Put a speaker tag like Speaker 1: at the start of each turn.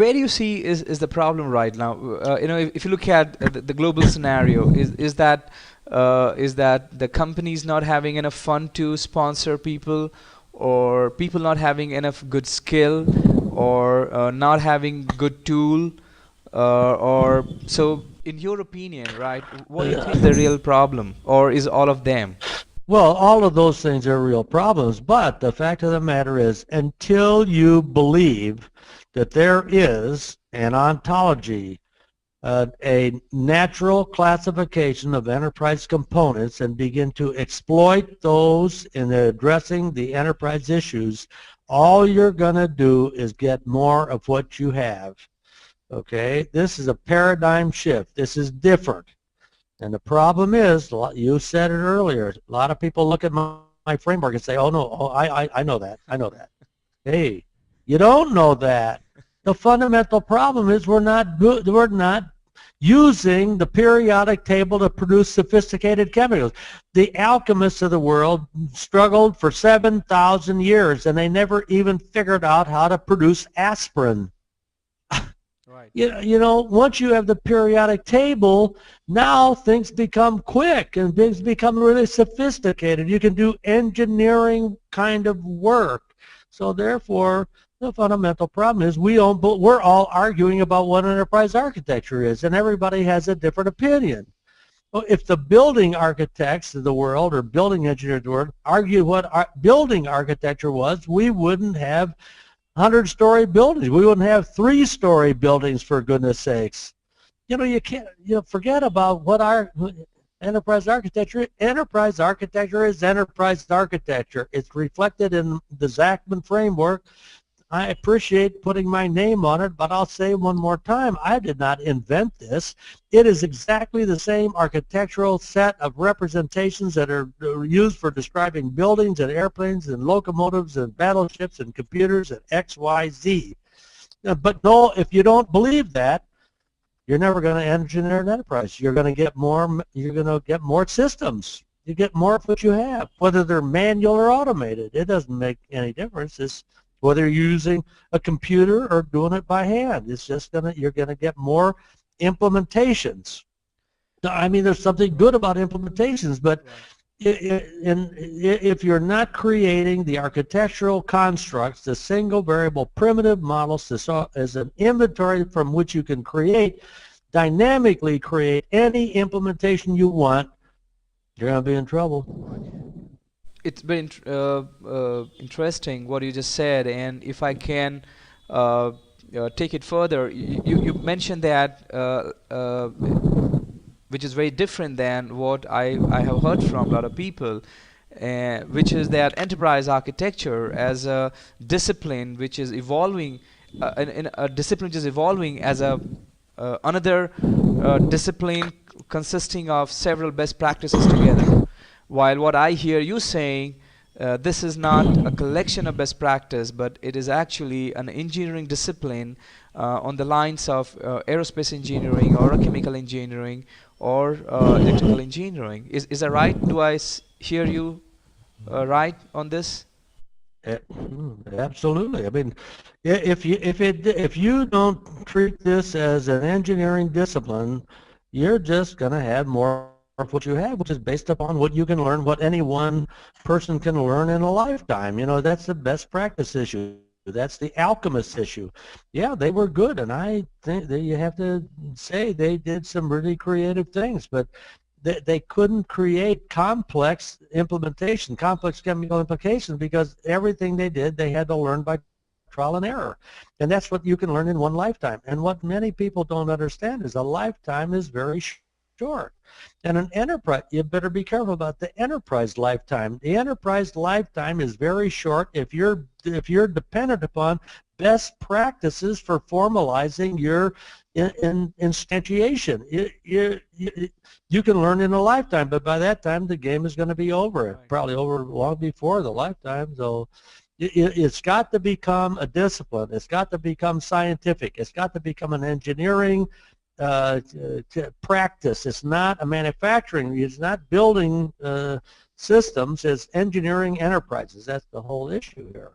Speaker 1: where do you see is the problem right now? If you look at the global scenario, is that the companies not having enough fund to sponsor people, or people not having enough good skill, or not having good tool, or so? In your opinion, right? What do you think is the real problem, or is all of them?
Speaker 2: Well, all of those things are real problems, but the fact of the matter is, until you believe that there is an ontology, a natural classification of enterprise components, and begin to exploit those in addressing the enterprise issues, all you're going to do is get more of what you have. Okay? This is a paradigm shift. This is different. And the problem is, you said it earlier, a lot of people look at my framework and say, oh no, I know that, I know that. Hey, you don't know that. The fundamental problem is we're not using the periodic table to produce sophisticated chemicals. The alchemists of the world struggled for 7,000 years, and they never even figured out how to produce aspirin.
Speaker 1: Right.
Speaker 2: You know, once you have the periodic table, now things become quick and things become really sophisticated. You can do engineering kind of work. So therefore, the fundamental problem is we're all arguing about what enterprise architecture is, and everybody has a different opinion. Well, if the building architects of the world or building engineers of the world argued what building architecture was, we wouldn't have 100-story buildings. We wouldn't have 3-story buildings, for goodness sakes. You know, you can't, forget about what our enterprise architecture. Enterprise architecture is enterprise architecture. It's reflected in the Zachman framework. I appreciate putting my name on it, but I'll say one more time, I did not invent this. It is exactly the same architectural set of representations that are used for describing buildings and airplanes and locomotives and battleships and computers and X, Y, Z. But no, if you don't believe that, you're never going to engineer an enterprise. You're going to get more systems. You get more of what you have, whether they're manual or automated. It doesn't make any difference. It's whether you're using a computer or doing it by hand. It's just you're gonna get more implementations. I mean, there's something good about implementations, but if you're not creating the architectural constructs, the single variable primitive models as an inventory from which you can dynamically create any implementation you want, you're gonna be in trouble.
Speaker 1: It's been interesting what you just said, and if I can take it further, you mentioned that which is very different than what I have heard from a lot of people, which is that enterprise architecture as a discipline which is evolving, in a discipline which is evolving as another discipline consisting of several best practices together. While what I hear you saying, this is not a collection of best practice, but it is actually an engineering discipline on the lines of aerospace engineering or chemical engineering or electrical engineering. Is that right? Do I hear you right on this?
Speaker 2: Absolutely. I mean, if you don't treat this as an engineering discipline, you're just going to have more of what you have, which is based upon what you can learn, what any one person can learn in a lifetime. You know, that's the best practice issue. That's the alchemist issue. Yeah, they were good, and I think that you have to say they did some really creative things, but they couldn't create complex chemical implications, because everything they did, they had to learn by trial and error. And that's what you can learn in one lifetime. And what many people don't understand is a lifetime is very short. And an enterprise, you better be careful about the enterprise lifetime. The enterprise lifetime is very short if you're dependent upon best practices for formalizing your instantiation. You can learn in a lifetime, but by that time the game is going to be over. Right. Probably over long before the lifetime. So it's got to become a discipline. It's got to become scientific. It's got to become an engineering practice. It's not a manufacturing. It's not building systems. It's engineering enterprises. That's the whole issue here.